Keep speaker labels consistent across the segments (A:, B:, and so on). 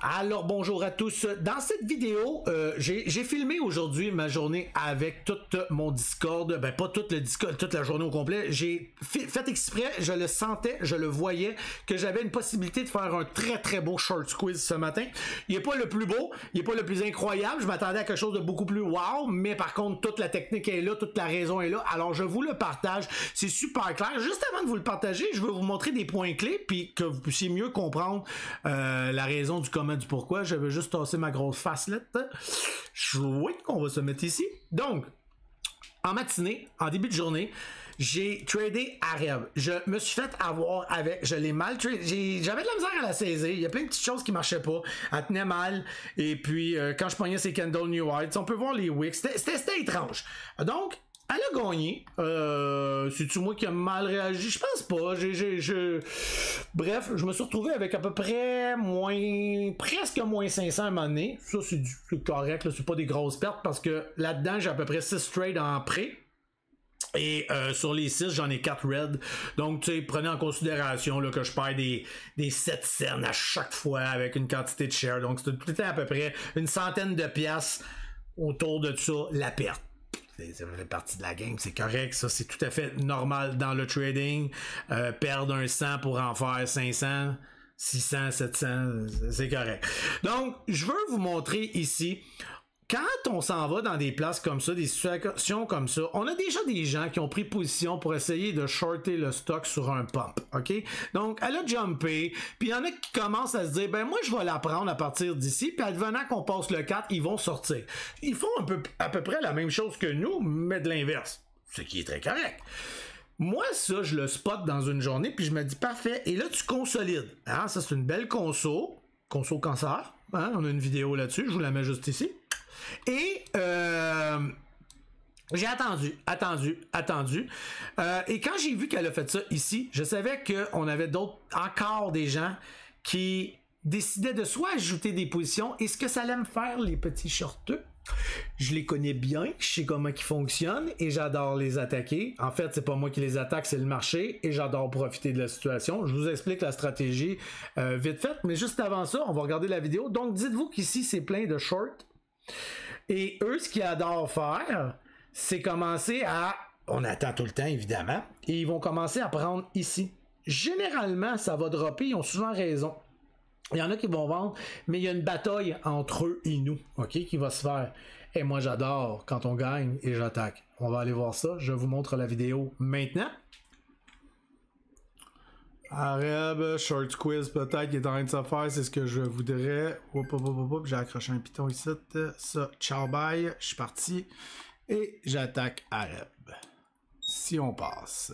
A: Alors bonjour à tous. Dans cette vidéo, j'ai filmé aujourd'hui ma journée avec tout mon Discord. Ben pas tout le Discord, toute la journée au complet. J'ai fait exprès, je le sentais, je le voyais, que j'avais une possibilité de faire un très beau short squeeze ce matin. Il est pas le plus beau, il est pas le plus incroyable. Je m'attendais à quelque chose de beaucoup plus wow, mais par contre toute la technique est là, toute la raison est là. Alors je vous le partage. C'est super clair. Juste avant de vous le partager, je vais vous montrer des points clés puis que vous puissiez mieux comprendre la raison du comment du pourquoi. Je vais juste tasser ma grosse facelette. Chouette qu'on va se mettre ici. Donc, en matinée, en début de journée, j'ai tradé Areb. Je me suis fait avoir avec, je l'ai mal tradé. J'avais de la misère à la saisir. Il y a plein de petites choses qui marchaient pas. Elle tenait mal. Et puis, quand je pognais ces Candle New White, on peut voir les wicks. C'était étrange. Donc, elle a gagné. C'est-tu moi qui a mal réagi? Je pense pas. Bref, je me suis retrouvé avec à peu près presque moins 500 à un moment donné. Ça, c'est correct. C'est pas des grosses pertes parce que là-dedans, j'ai à peu près 6 trades en prêt. Et sur les 6, j'en ai 4 red. Donc, tu sais, prenez en considération là, que je perds des 7 cents à chaque fois avec une quantité de share. Donc, c'était à peu près une centaine de piastres autour de ça, la perte. Ça fait partie de la game, c'est correct, ça c'est tout à fait normal dans le trading. Perdre un 100 pour en faire 500, 600, 700, c'est correct. Donc, je veux vous montrer ici, quand on s'en va dans des places comme ça, des situations comme ça, on a déjà des gens qui ont pris position pour essayer de shorter le stock sur un pump, ok? Donc, elle a jumpé, puis il y en a qui commencent à se dire, ben moi, je vais la prendre à partir d'ici, puis advenant qu'on passe le 4, ils vont sortir. Ils font à peu près la même chose que nous, mais de l'inverse, ce qui est très correct. Moi, ça, je le spot dans une journée, puis je me dis, parfait, et là, tu consolides. Hein? Ça, c'est une belle conso cancer, hein? On a une vidéo là-dessus, je vous la mets juste ici. Et j'ai attendu. Et quand j'ai vu qu'elle a fait ça ici, je savais qu'on avait encore des gens qui décidaient de soit ajouter des positions et ce que ça allait me faire, les petits shorteux. Je les connais bien, je sais comment ils fonctionnent et j'adore les attaquer. En fait, c'est pas moi qui les attaque, c'est le marché et j'adore profiter de la situation. Je vous explique la stratégie vite fait, mais juste avant ça, on va regarder la vidéo. Donc, dites-vous qu'ici, c'est plein de shorts. Et eux, ce qu'ils adorent faire, c'est commencer à... On attend tout le temps, évidemment. Et ils vont commencer à prendre ici. Généralement, ça va dropper. Ils ont souvent raison. Il y en a qui vont vendre, mais il y a une bataille entre eux et nous, ok, qui va se faire. Et moi, j'adore quand on gagne et j'attaque. On va aller voir ça. Je vous montre la vidéo maintenant. Areb, short squeeze peut-être qui est en train de se faire, c'est ce que je voudrais. J'ai accroché un piton ici. Ça, ciao bye, je suis parti. Et j'attaque Areb. Si on passe.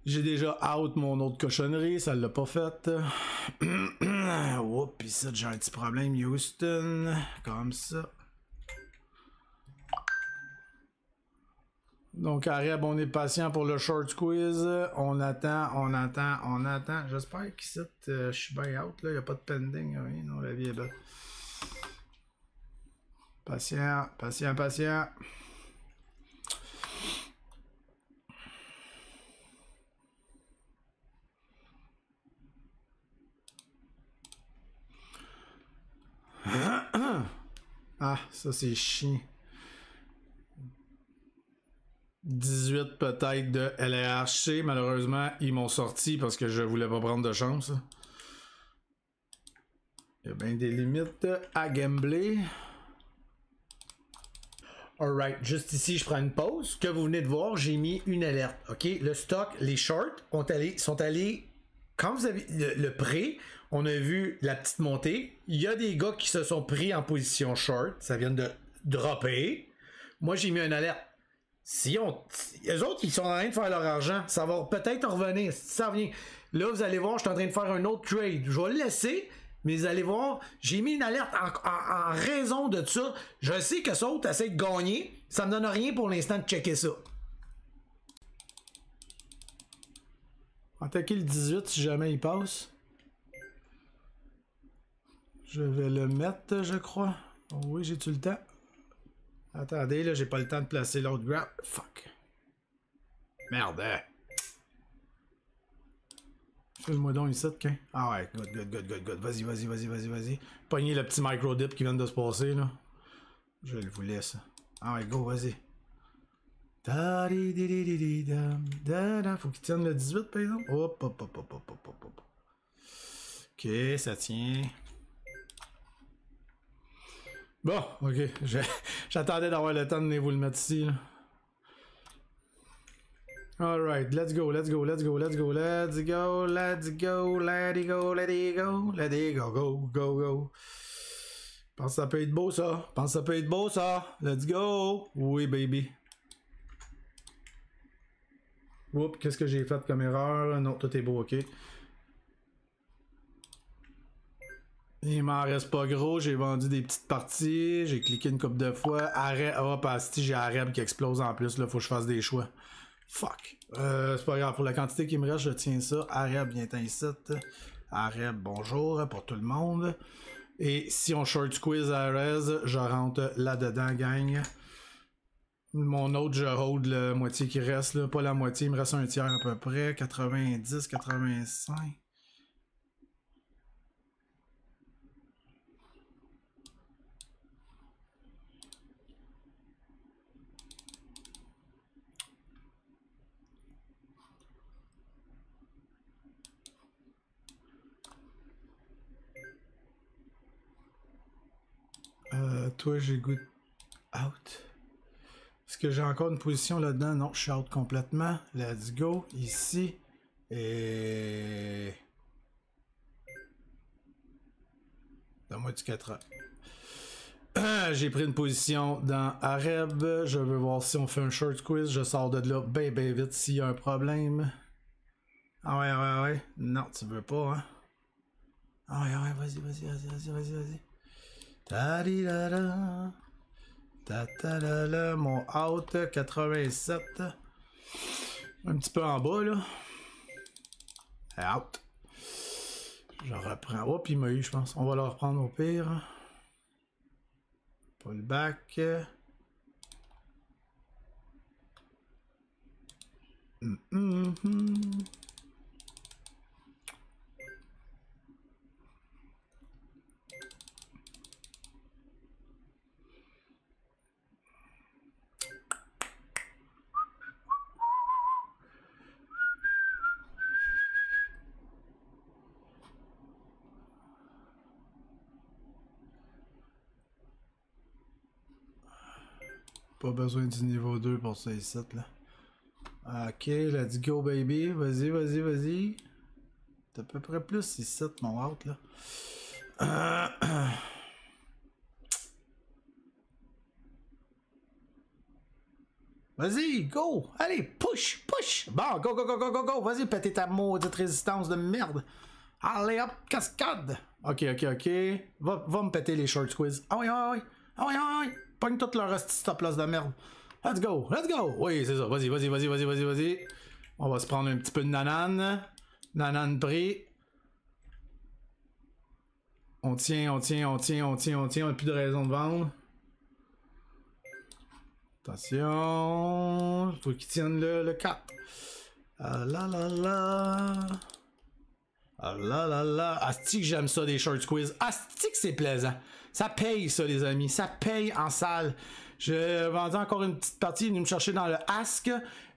A: J'ai déjà out mon autre cochonnerie, ça l'a pas fait. Oups, ici j'ai un petit problème, Houston. Comme ça. Donc, Areb, on est patient pour le short squeeze. On attend. J'espère qu'ici, je suis bien out. Il n'y a pas de pending. Rien. Non, la vie est belle. Patient. Ah, ça c'est chiant. 18 peut-être de LRHC. Malheureusement, ils m'ont sorti parce que je voulais pas prendre de chance. Il y a bien des limites à gambler. Alright, juste ici, je prends une pause. Ce que vous venez de voir, j'ai mis une alerte. OK? Le stock, les shorts sont allés. Quand vous avez le prêt, on a vu la petite montée. Il y a des gars qui se sont pris en position short. Ça vient de dropper. Moi, j'ai mis une alerte. Les autres, ils sont en train de faire leur argent. Ça va peut-être revenir. Si ça revient. Là, vous allez voir, je suis en train de faire un autre trade. Je vais le laisser, mais vous allez voir, j'ai mis une alerte en raison de ça. Je sais que ça autres essaient de gagner. Ça me donne rien pour l'instant de checker ça. Attaquer le 18 si jamais il passe. Je vais le mettre, je crois. Oh oui, j'ai-tu le temps? Attendez, là, j'ai pas le temps de placer l'autre grab. Fuck. Merde. Fais-le-moi donc ici, qu'un. Ah ouais, good. Vas-y. Pognez le petit micro-dip qui vient de se passer, là. Je le vous laisse. Ah ouais, go, vas-y. Faut qu'il tienne le 18, par exemple. Hop. Ok, ça tient. Bon, ok. J'attendais d'avoir le temps de vous le mettre ici, là. Alright, let's go. Let it go. Pense que ça peut être beau, ça. Let's go. Oui, baby. Oups, qu'est-ce que j'ai fait comme erreur? Non, tout est beau, ok. Il m'en reste pas gros, j'ai vendu des petites parties, j'ai cliqué une couple de fois. Arrête, hop, asti, j'ai Areb qui explose en plus, là, faut que je fasse des choix. Fuck. C'est pas grave, pour la quantité qui me reste, je tiens ça. Areb, viens-t'en ici. Areb, bonjour pour tout le monde. Et si on short squeeze Arez, je rentre là-dedans, gang. Mon autre, je hold la moitié qui reste, là. Pas la moitié, il me reste un tiers à peu près. 90, 85. Toi, j'ai goût out. Est-ce que j'ai encore une position là-dedans? Non, je suis out complètement. Let's go. Ici. Et... Donne-moi du 4 heures. J'ai pris une position dans Areb. Je veux voir si on fait un short quiz. Je sors de là ben vite s'il y a un problème. Ah ouais. Non, tu veux pas, hein? Ah ouais, vas-y. Ta-di-da-da. Ta-ta-da-da. Mon out 87. Un petit peu en bas, là. Out. Je reprends. Oh, puis il m'a eu, je pense. On va le reprendre au pire. Pull back. Pas besoin du niveau 2 pour ça ici, là. Ok, let's go, baby. Vas-y. T'as à peu près plus ici, mon out, là. Vas-y, go! Allez, push! Bon, go! Vas-y, péter ta maudite résistance de merde! Allez, hop, cascade! Ok. Va me péter les short squeeze. Ah ouais. Pogne toute leur stop place de merde. Let's go! Oui, c'est ça. Vas-y. On va se prendre un petit peu de nanane. Nanane pris. On tient. On n'a plus de raison de vendre. Attention. Faut qu'ils tiennent le 4. Ah là. Asti que j'aime ça des short squeeze. Asti que c'est plaisant. Ça paye ça, les amis. Ça paye en salle. Je vendais encore une petite partie, venu me chercher dans le ask.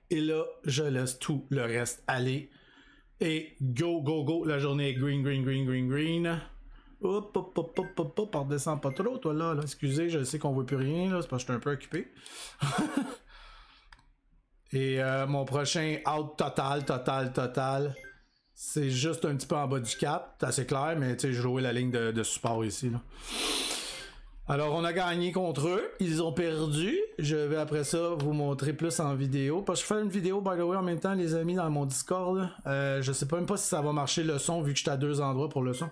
A: Et là, je laisse tout le reste aller. Et go. La journée est green. Hop. Redescends pas trop, toi là. Excusez, je sais qu'on voit plus rien. Là, c'est parce que je suis un peu occupé. Et mon prochain out total. C'est juste un petit peu en bas du 4, c'est assez clair, mais tu sais, je jouais la ligne de support ici, là. Alors, on a gagné contre eux, ils ont perdu. Je vais après ça vous montrer plus en vidéo. Parce que je fais une vidéo, by the way, en même temps, les amis, dans mon Discord. Je sais pas même pas si ça va marcher le son, vu que j'étais à 2 endroits pour le son.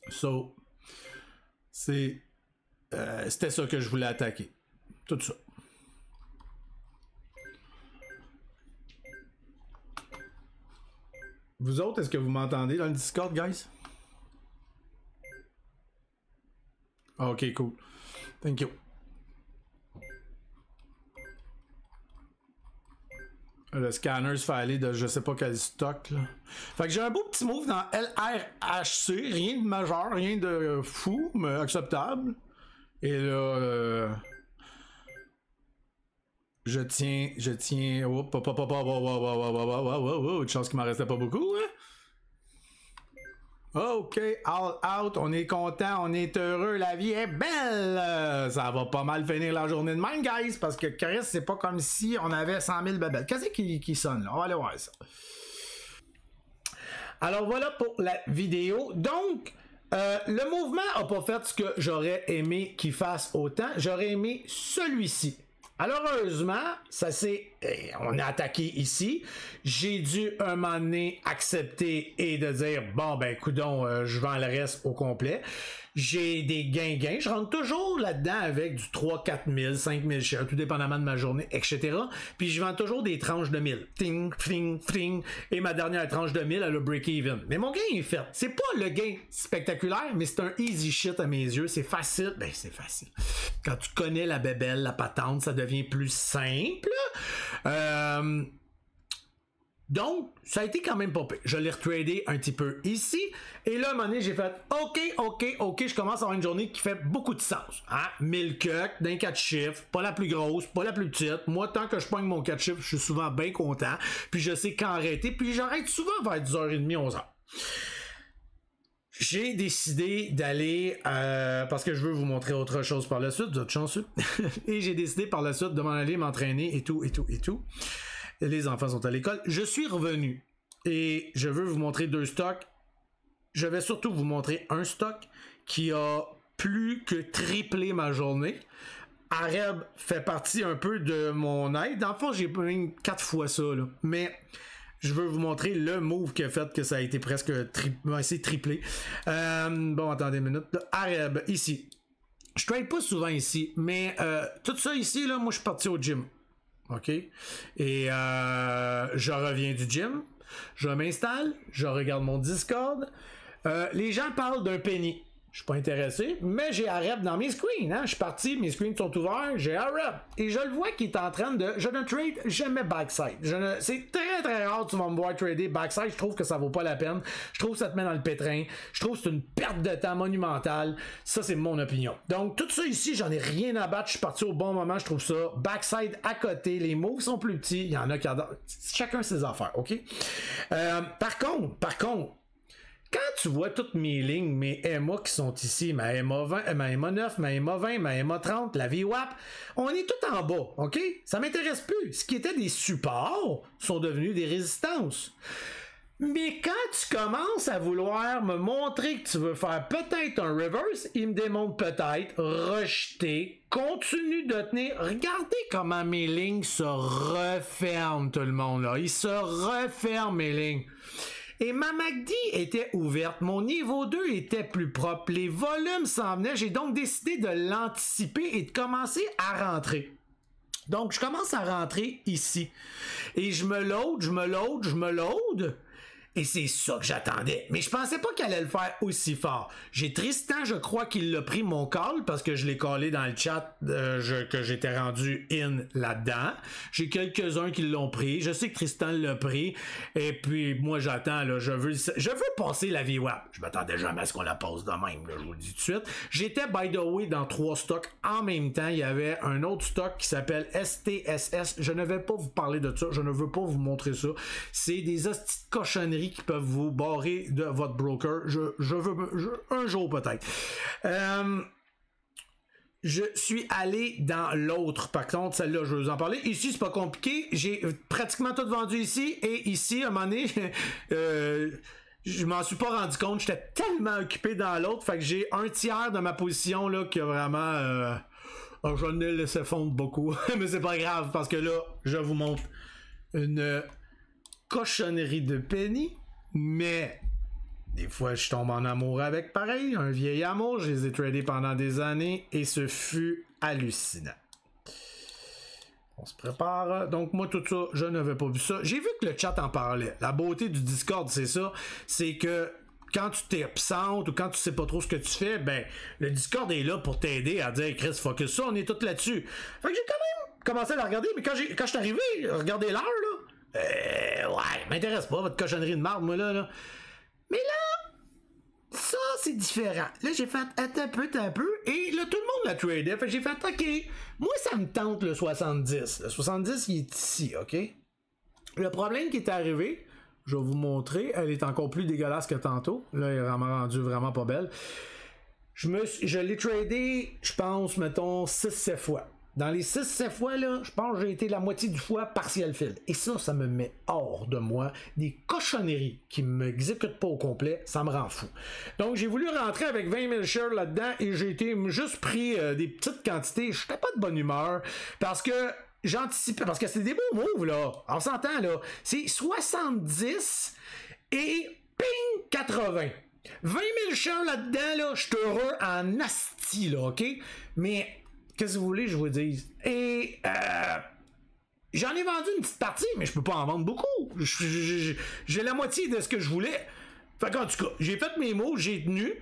A: So, c'était ça que je voulais attaquer. Tout ça. Vous autres, est-ce que vous m'entendez dans le Discord, guys? Ok, cool. Thank you. Le scanner se fait aller de je sais pas quel stock. Là. Fait que j'ai un beau petit move dans LRHC. Rien de majeur, rien de fou, mais acceptable. Et là... Je tiens... Oh, une chance qu'il m'en restait pas beaucoup, hein? OK, all out, on est content, on est heureux, la vie est belle! Ça va pas mal finir la journée de même, guys, parce que Chris, c'est pas comme si on avait 100 000 babelles. Qu'est-ce qui sonne, là? On va aller voir ça. Alors voilà pour la vidéo. Donc, le mouvement a pas fait ce que j'aurais aimé qu'il fasse autant. J'aurais aimé celui-ci. Alors, heureusement, ça c'est, on a attaqué ici. J'ai dû un moment donné accepter et de dire, bon, ben, coudonc, je vends le reste au complet. J'ai des gains. Je rentre toujours là-dedans avec du 3, 4 000, 5 000 shares, tout dépendamment de ma journée, etc. Puis je vends toujours des tranches de 1000. Ting, ting, ting. Et ma dernière tranche de 1000, elle a break-even. Mais mon gain est fait. C'est pas le gain spectaculaire, mais c'est un easy shit à mes yeux. C'est facile. Ben, c'est facile. Quand tu connais la bébelle, la patente, ça devient plus simple. Donc, ça a été quand même pas pire. Je l'ai retradé un petit peu ici. Et là, à un moment donné, j'ai fait OK, je commence à avoir une journée qui fait beaucoup de sens. Hein? 1000 cucks, d'un 4 chiffres, pas la plus grosse, pas la plus petite. Moi, tant que je pogne mon 4 chiffres, je suis souvent bien content. Puis je sais quand arrêter. Puis j'arrête souvent vers 10h30, 11h. J'ai décidé d'aller, parce que je veux vous montrer autre chose par la suite, vous êtes chanceux. Et j'ai décidé par la suite de m'en aller m'entraîner et tout. Les enfants sont à l'école. Je suis revenu et je veux vous montrer 2 stocks. Je vais surtout vous montrer un stock qui a plus que triplé ma journée. Areb fait partie un peu de mon aide. Dans le fond, j'ai pris 4 fois ça, là. Mais je veux vous montrer le move qui a fait que ça a été presque triplé. Bon, attendez une minute. Areb, ici. Je trade pas souvent ici, mais tout ça ici, là, moi, je suis parti au gym. OK? Et je reviens du gym, je m'installe, je regarde mon Discord. Les gens parlent d'un penny. Je suis pas intéressé, mais j'ai Areb dans mes screens. Hein? Je suis parti, mes screens sont ouverts, j'ai Areb. Et je le vois qu'il est en train de... Je ne trade jamais backside. C'est très très rare que tu vas me voir trader backside. Je trouve que ça vaut pas la peine. Je trouve que ça te met dans le pétrin. Je trouve que c'est une perte de temps monumentale. Ça, c'est mon opinion. Donc, tout ça ici, j'en ai rien à battre. Je suis parti au bon moment, je trouve ça. Backside à côté, les moves sont plus petits. Il y en a qui adorent. Chacun ses affaires, OK? Par contre, quand tu vois toutes mes lignes, mes EMA qui sont ici, ma EMA 20, ma EMA 9, ma EMA 20, ma EMA 30, la VWAP, on est tout en bas, OK? Ça m'intéresse plus. Ce qui était des supports sont devenus des résistances. Mais quand tu commences à vouloir me montrer que tu veux faire peut-être un reverse, il me démontre peut-être, rejeter, continue de tenir. Regardez comment mes lignes se referment, tout le monde, là. Ils se referment, mes lignes. Et ma MACD était ouverte, mon niveau 2 était plus propre, les volumes s'en venaient, j'ai donc décidé de l'anticiper et de commencer à rentrer. Donc, je commence à rentrer ici. Et je me load. Et c'est ça que j'attendais. Mais je pensais pas qu'elle allait le faire aussi fort. J'ai Tristan, je crois qu'il l'a pris mon call parce que je l'ai callé dans le chat que j'étais rendu in là-dedans. J'ai quelques-uns qui l'ont pris. Je sais que Tristan l'a pris. Et puis, moi, j'attends. Là, je veux passer la VWAP. Je m'attendais jamais à ce qu'on la passe de même. Là, je vous le dis tout de suite. J'étais, by the way, dans 3 stocks en même temps. Il y avait un autre stock qui s'appelle STSS. Je ne vais pas vous parler de ça. Je ne veux pas vous montrer ça. C'est des hosties de cochonneries qui peuvent vous barrer de votre broker. Je veux un jour peut-être. Je suis allé dans l'autre. Par contre, celle-là, je vais vous en parler. Ici, c'est pas compliqué. J'ai pratiquement tout vendu ici. Et ici, à un moment donné, je m'en suis pas rendu compte. J'étais tellement occupé dans l'autre. Fait que j'ai un tiers de ma position là qui a vraiment... je n'ai laissé fondre beaucoup. Mais c'est pas grave parce que là, je vous montre une cochonnerie de penny. Mais des fois, je tombe en amour avec pareil, un vieil amour. Je les ai tradés pendant des années et ce fut hallucinant. On se prépare. Donc, moi, tout ça, je n'avais pas vu ça. J'ai vu que le chat en parlait. La beauté du Discord, c'est ça. C'est que quand tu t'es absente ou quand tu sais pas trop ce que tu fais, ben, le Discord est là pour t'aider à dire, Chris, focus ça, on est tous là-dessus. Fait que j'ai quand même commencé à la regarder, mais quand je suis arrivé, regardez l'heure, là. Ouais, m'intéresse pas, votre cochonnerie de marde, moi, là. Mais là, ça, c'est différent. Là, j'ai fait un peu, et là, tout le monde l'a tradé. Fait que j'ai fait, OK, moi, ça me tente le 70. Le 70, il est ici, OK? Le problème qui est arrivé, je vais vous montrer, elle est encore plus dégueulasse que tantôt. Là, elle est vraiment rendue vraiment pas belle. Je l'ai tradé, je pense, mettons, 6-7 fois. Dans les 6-7 fois, là, je pense que j'ai été la moitié du fois partial field. Et ça me met hors de moi. Des cochonneries qui ne m'exécutent pas au complet, ça me rend fou. Donc, j'ai voulu rentrer avec 20 000 shares là-dedans et j'ai été juste pris des petites quantités. Je n'étais pas de bonne humeur parce que j'anticipais, parce que c'est des beaux moves, là. On s'entend, là. C'est 70 et ping 80. 20 000 shares là-dedans, là, je suis heureux en asti, là, OK? Mais qu'est-ce que vous voulez que je vous dise? Et j'en ai vendu une petite partie, mais je peux pas en vendre beaucoup. J'ai la moitié de ce que je voulais. Fait qu'en tout cas, j'ai fait mes mots, j'ai tenu.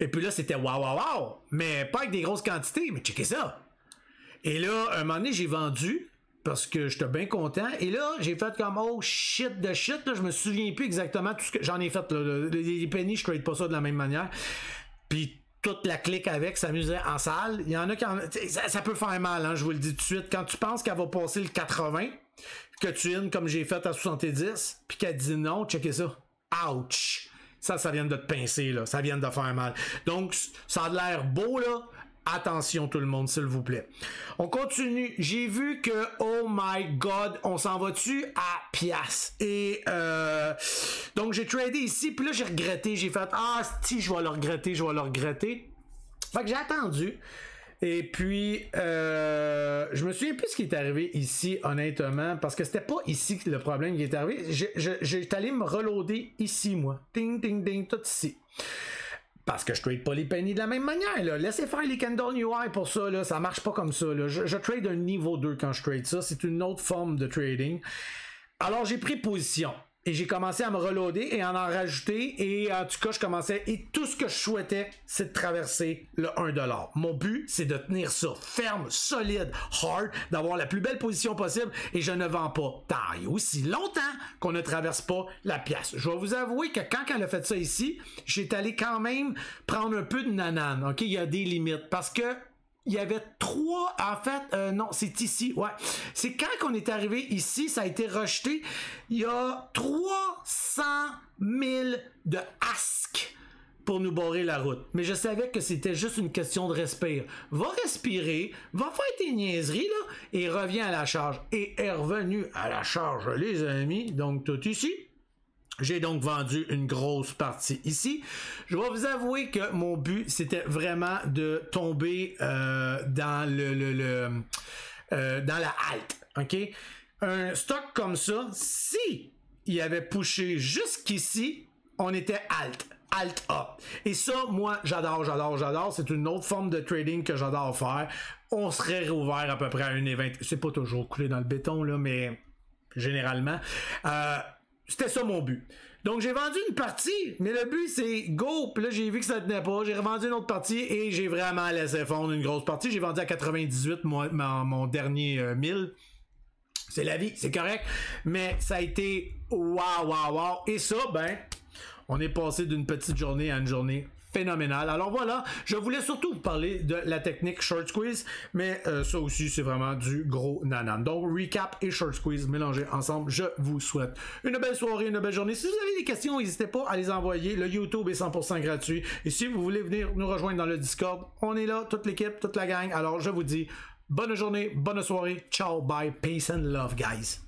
A: Et puis là, c'était wow. Mais pas avec des grosses quantités, mais checkez ça. Et là, un moment donné, j'ai vendu parce que j'étais bien content. Et là, j'ai fait comme oh shit de shit. Là, je me souviens plus exactement tout ce que j'en ai fait. Là. Les pennies, je trade pas ça de la même manière. Puis toute la clique avec s'amusait en salle. Il y en a qui ça peut faire mal, hein, je vous le dis tout de suite. Quand tu penses qu'elle va passer le 80, que tu in comme j'ai fait à 70, puis qu'elle dit non, checkez ça. Ouch! Ça vient de te pincer, là. Ça vient de faire mal. Donc, ça a l'air beau, là. Attention tout le monde, s'il vous plaît. On continue. J'ai vu que, oh my god, on s'en va-tu à piastres. Et donc j'ai tradé ici, puis là j'ai regretté. J'ai fait, si, je vais le regretter. Fait que j'ai attendu. Et puis, je me souviens plus ce qui est arrivé ici, honnêtement, parce que c'était pas ici le problème qui est arrivé. J'étais allé me reloader ici, moi. Ding, ding, ding, tout ici. Parce que je trade pas les pennies de la même manière, là. Laissez faire les candle UI pour ça, là. Ça marche pas comme ça, là. Je trade un niveau 2 quand je trade ça. C'est une autre forme de trading. Alors, j'ai pris position. Et j'ai commencé à me reloader et à en rajouter. Et en tout cas, je commençais. Et tout ce que je souhaitais, c'est de traverser le 1$. Mon but, c'est de tenir ça ferme, solide, hard, d'avoir la plus belle position possible. Et je ne vends pas taille aussi longtemps qu'on ne traverse pas la pièce. Je vais vous avouer que quand elle a fait ça ici, j'ai allé quand même prendre un peu de nanane. OK? Il y a des limites. Parce que il y avait 3, en fait, non, c'est ici, ouais. C'est quand on est arrivé ici, ça a été rejeté. Il y a 300 000 de ask pour nous barrer la route. Mais je savais que c'était juste une question de respirer. Va respirer, va faire tes niaiseries, là, et reviens à la charge. Et est revenu à la charge, les amis. Donc, tout ici. J'ai donc vendu une grosse partie ici. Je vais vous avouer que mon but, c'était vraiment de tomber dans dans la halte. OK? Un stock comme ça, si il avait poussé jusqu'ici, on était alt A. Et ça, moi, j'adore. C'est une autre forme de trading que j'adore faire. On serait rouvert à peu près à 1,20. C'est pas toujours coulé dans le béton, là, mais généralement. C'était ça mon but. Donc j'ai vendu une partie, mais le but c'est go. Puis là j'ai vu que ça tenait pas. J'ai revendu une autre partie et j'ai vraiment laissé fondre une grosse partie. J'ai vendu à 98 mon dernier 1000. C'est la vie, c'est correct. Mais ça a été wow. Et ça, ben, on est passé d'une petite journée à une journée phénoménal. Alors voilà, je voulais surtout vous parler de la technique short squeeze, mais ça aussi c'est vraiment du gros nanan. Donc recap et short squeeze mélangés ensemble, je vous souhaite une belle soirée, une belle journée. Si vous avez des questions, n'hésitez pas à les envoyer. Le YouTube est 100% gratuit. Et si vous voulez venir nous rejoindre dans le Discord, on est là, toute l'équipe, toute la gang. Alors je vous dis bonne journée, bonne soirée, ciao, bye, peace and love guys.